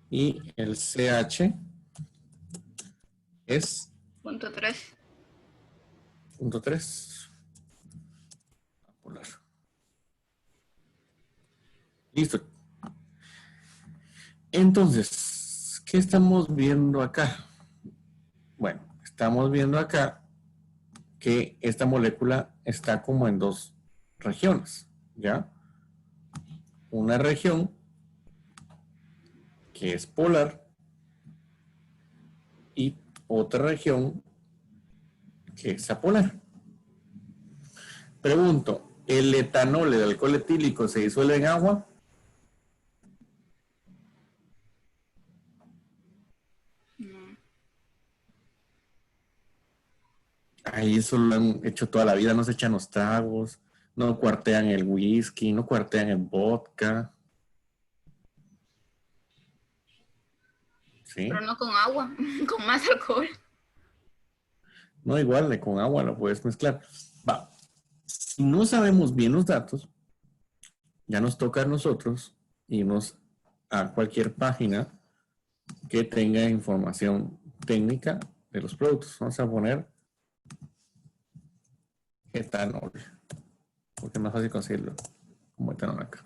Y el CH es 0.3. 0.3. Apolar. Listo. Entonces, ¿qué estamos viendo acá? Bueno, estamos viendo acá que esta molécula está como en dos regiones, ¿ya? Una región que es polar y otra región que es apolar. Pregunto, ¿el etanol, el alcohol etílico, se disuelve en agua? Ahí eso lo han hecho toda la vida, no se echan los tragos, no cuartean el whisky, no cuartean el vodka. ¿Sí? Pero no con agua, con más alcohol. No, igual, con agua lo puedes mezclar. Va. Si no sabemos bien los datos, ya nos toca a nosotros irnos a cualquier página que tenga información técnica de los productos. Vamos a poner etanol, porque es más fácil conseguirlo como etanol acá.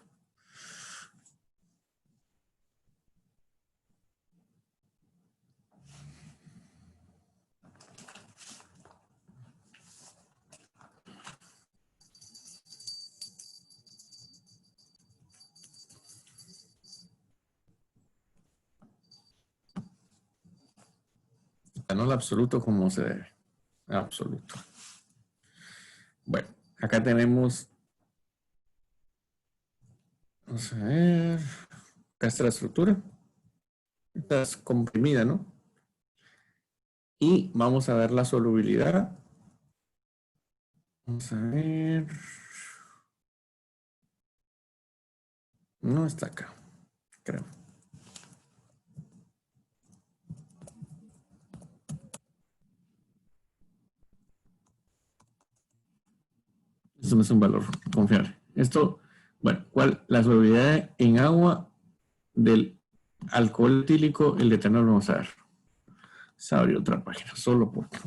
Etanol absoluto como se debe. Absoluto. Bueno, acá tenemos Vamos a ver. Acá está la estructura. Esta es comprimida, ¿no? Y vamos a ver la solubilidad. Vamos a ver. No está acá, creo. Esto no es un valor confiable. Esto, bueno, ¿cuál? La solubilidad en agua del alcohol etílico, el etanol, vamos a ver. Se abrió otra página, solo porque.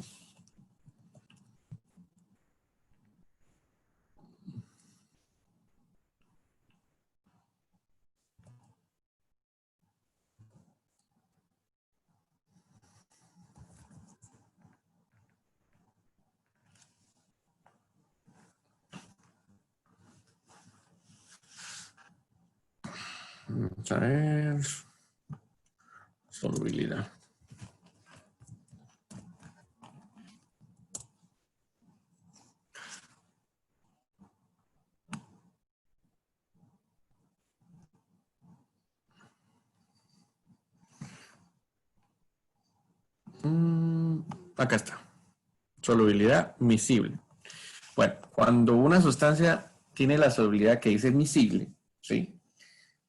Vamos a ver. Solubilidad. Acá está. Solubilidad miscible. Bueno, cuando una sustancia tiene la solubilidad que dice miscible, ¿sí?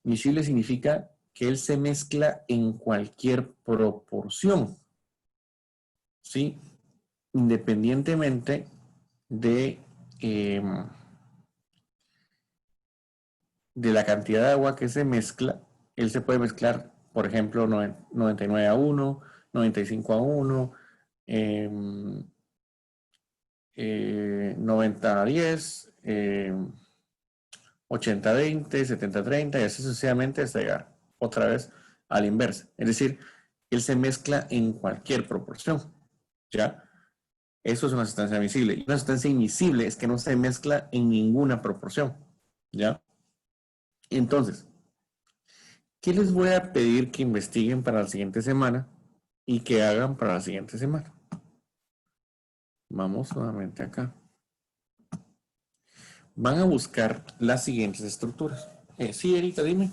Miscible significa que él se mezcla en cualquier proporción, ¿sí? Independientemente de la cantidad de agua que se mezcla, él se puede mezclar, por ejemplo, 99 a 1, 95 a 1, 90 a 10, 80 a 20, 70 a 30 y así sucesivamente hasta llegar otra vez a la inversa. Es decir, él se mezcla en cualquier proporción, ¿ya? Eso es una sustancia miscible. Y una sustancia invisible es que no se mezcla en ninguna proporción, ¿ya? Entonces, ¿qué les voy a pedir que investiguen para la siguiente semana y que hagan para la siguiente semana? Vamos nuevamente acá. Van a buscar las siguientes estructuras. Sí, Erika, dime.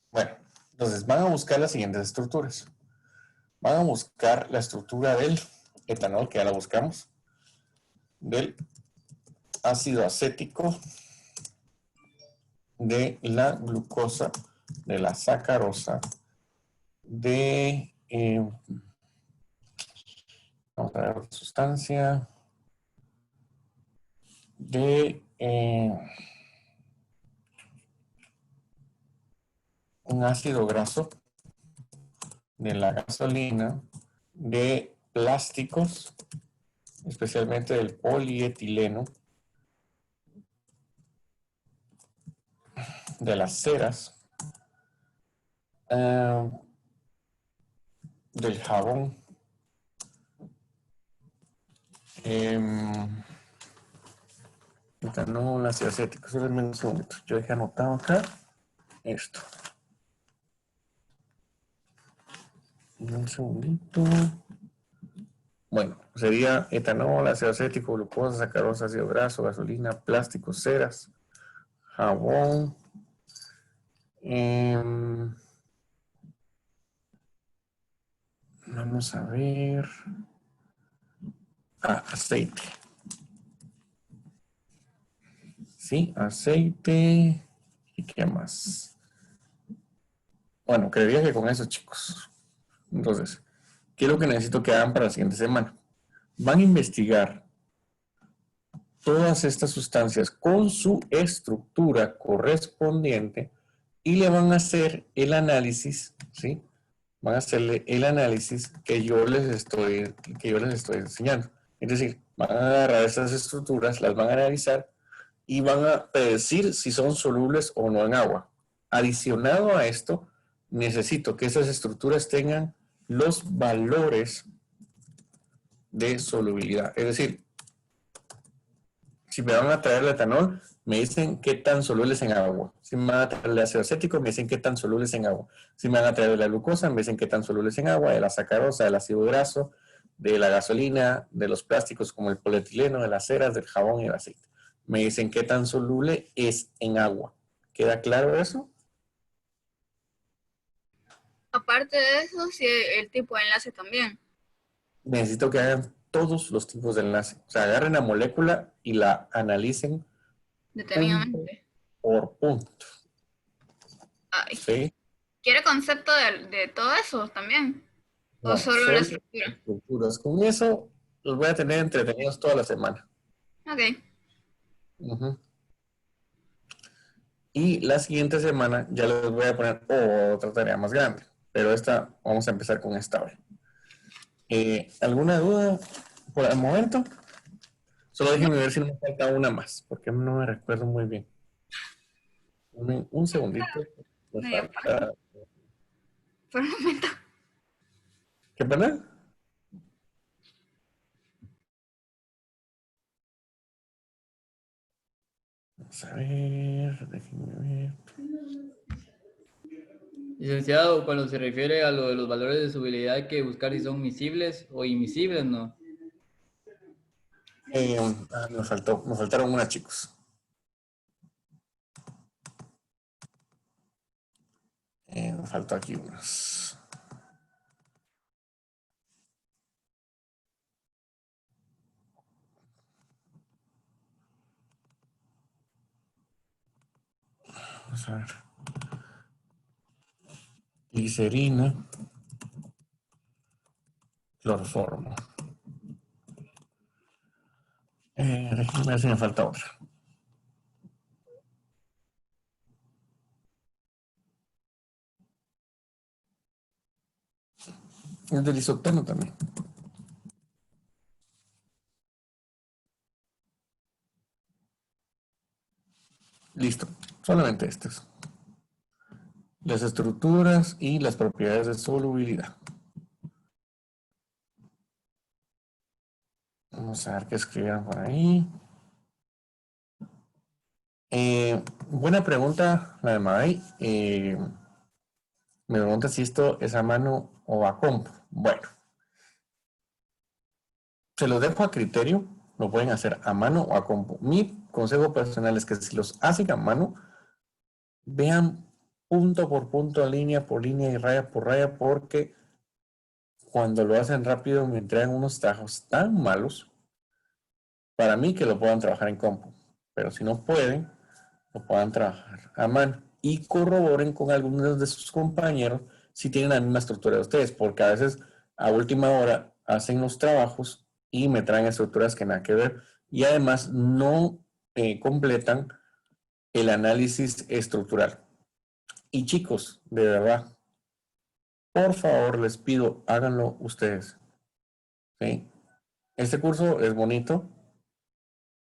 Bueno, entonces van a buscar las siguientes estructuras. Van a buscar la estructura del etanol, que ya la buscamos, del ácido acético, de la glucosa, de la sacarosa, de... vamos a ver otra sustancia, de... un ácido graso, de la gasolina, de plásticos, especialmente del polietileno, de las ceras, del jabón, etanol, ácido acético. Solo un segundito. Yo dejé anotado acá esto. Un segundito. Bueno, sería etanol, ácido acético, glucosa, sacarosa, ácido graso, gasolina, plástico, ceras, jabón. Vamos a ver. Aceite. Sí, aceite. ¿Y qué más? Bueno, creería que con eso, chicos. Entonces, ¿qué es lo que necesito que hagan para la siguiente semana? Van a investigar todas estas sustancias con su estructura correspondiente y le van a hacer el análisis, ¿sí? Van a hacerle el análisis que yo les estoy enseñando. Es decir, van a agarrar estas estructuras, las van a analizar y van a predecir si son solubles o no en agua. Adicionado a esto, necesito que esas estructuras tengan los valores de solubilidad. Es decir, Si me van a traer el etanol, me dicen qué tan solubles en agua. Si me van a traer el ácido acético, me dicen qué tan solubles en agua. Si me van a traer la glucosa, me dicen qué tan solubles en agua, de la sacarosa, del ácido graso, de la gasolina, de los plásticos como el polietileno, de las ceras, del jabón y el aceite. Me dicen qué tan soluble es en agua. ¿Queda claro eso? Aparte de eso, sí, el tipo de enlace también. Necesito que hagan todos los tipos de enlace. O sea, agarren la molécula y la analicen punto Detenidamente. por punto. Ay. ¿Sí? ¿Quiere concepto de todo eso también? ¿O No, solo la estructura? estructuras. Con eso los voy a tener entretenidos toda la semana. Ok. Ujú. Y la siguiente semana ya les voy a poner otra tarea más grande. Pero esta, vamos a empezar con esta hora. ¿Alguna duda por el momento? Solo déjenme ver si no me falta una más, porque no me recuerdo muy bien. Un segundito. Me Medio falta... Por un momento. ¿Qué pasa? Vamos a ver, déjenme ver. Licenciado, cuando se refiere a lo de los valores de solubilidad, hay que buscar si son miscibles o invisibles, ¿no? Me faltaron unas, chicos. Me faltó aquí unas. Vamos a ver. Glicerina. Cloroformo. Déjenme ver si me falta otra. Es del isoctano también. Listo. Solamente estas. Las estructuras y las propiedades de solubilidad. Vamos a ver qué escribieron por ahí. Buena pregunta, la de May. Me pregunta si esto es a mano o a compu. Bueno, se los dejo a criterio. Lo pueden hacer a mano o a compu. Mi consejo personal es que si los hacen a mano, vean punto por punto, línea por línea y raya por raya, porque cuando lo hacen rápido me entregan unos trabajos tan malos para mí que lo puedan trabajar en compu. Pero si no pueden, lo puedan trabajar a mano y corroboren con algunos de sus compañeros si tienen la misma estructura de ustedes, porque a veces a última hora hacen los trabajos y me traen estructuras que nada que ver y además no completan el análisis estructural. Y chicos, de verdad, por favor les pido, háganlo ustedes. ¿Sí? Este curso es bonito,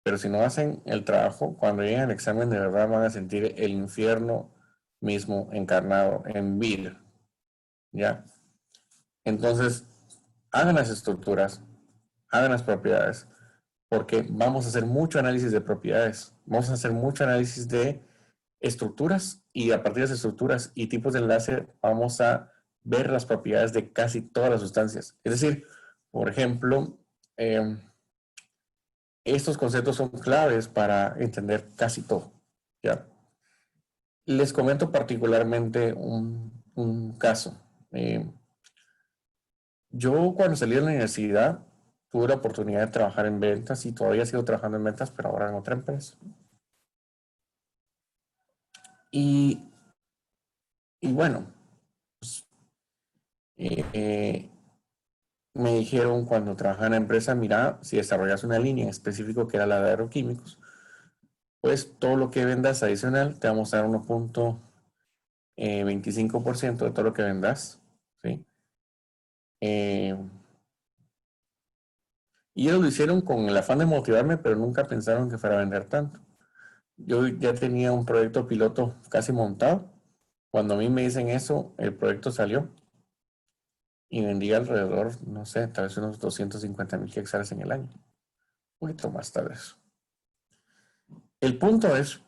pero si no hacen el trabajo, cuando lleguen al examen de verdad van a sentir el infierno mismo encarnado en vida. ¿Ya? Entonces, hagan las estructuras, hagan las propiedades, porque vamos a hacer mucho análisis de propiedades, vamos a hacer mucho análisis de estructuras y a partir de esas estructuras y tipos de enlace vamos a ver las propiedades de casi todas las sustancias. Es decir, por ejemplo, estos conceptos son claves para entender casi todo. ¿Ya? Les comento particularmente un caso. Yo cuando salí de la universidad tuve la oportunidad de trabajar en ventas y todavía sigo trabajando en ventas, pero ahora en otra empresa. Y bueno, pues, me dijeron cuando trabajaba en la empresa, mira, si desarrollas una línea en específico que era la de agroquímicos, pues todo lo que vendas adicional te vamos a dar 1.25% de todo lo que vendas, ¿sí? Y ellos lo hicieron con el afán de motivarme, pero nunca pensaron que fuera a vender tanto. Yo ya tenía un proyecto piloto casi montado. Cuando a mí me dicen eso, el proyecto salió y vendí alrededor, no sé, tal vez unos 250,000 quetzales en el año. Un poquito más tal vez. El punto es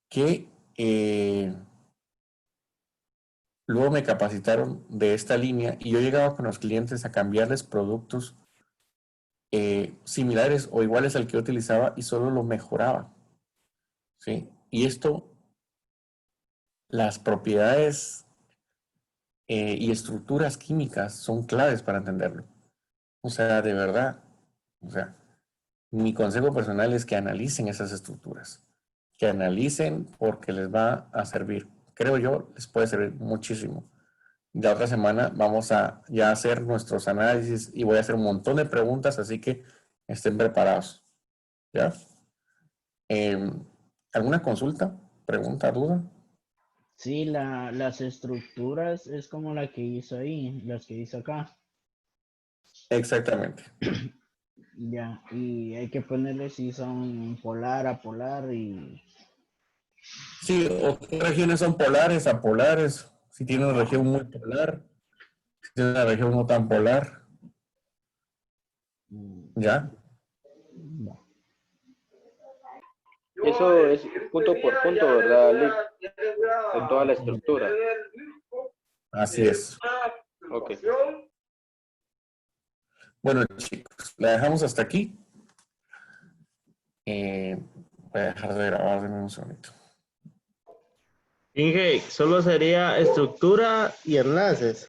que luego me capacitaron de esta línea y yo llegaba con los clientes a cambiarles productos similares o iguales al que yo utilizaba y solo lo mejoraba. ¿Sí? Y esto, las propiedades y estructuras químicas son claves para entenderlo. O sea, de verdad, o sea, mi consejo personal es que analicen esas estructuras, que analicen porque les va a servir. Creo yo, les puede servir muchísimo. La otra semana vamos a ya hacer nuestros análisis y voy a hacer un montón de preguntas, así que estén preparados. ¿Ya? ¿Alguna consulta, pregunta, duda? Sí, las estructuras es como la que hizo ahí, las que hizo acá. Exactamente. Ya, y hay que ponerle si son polar, apolar y... Sí, o qué regiones son polares, apolares, si tiene una región muy polar, si tiene una región no tan polar. ¿Ya? Va. Eso es punto por punto, ¿verdad, Lick? De toda la estructura. Así es. Ok. Bueno, chicos, la dejamos hasta aquí. Voy a dejar de grabar de un segundito. Inge, solo sería estructura y enlaces.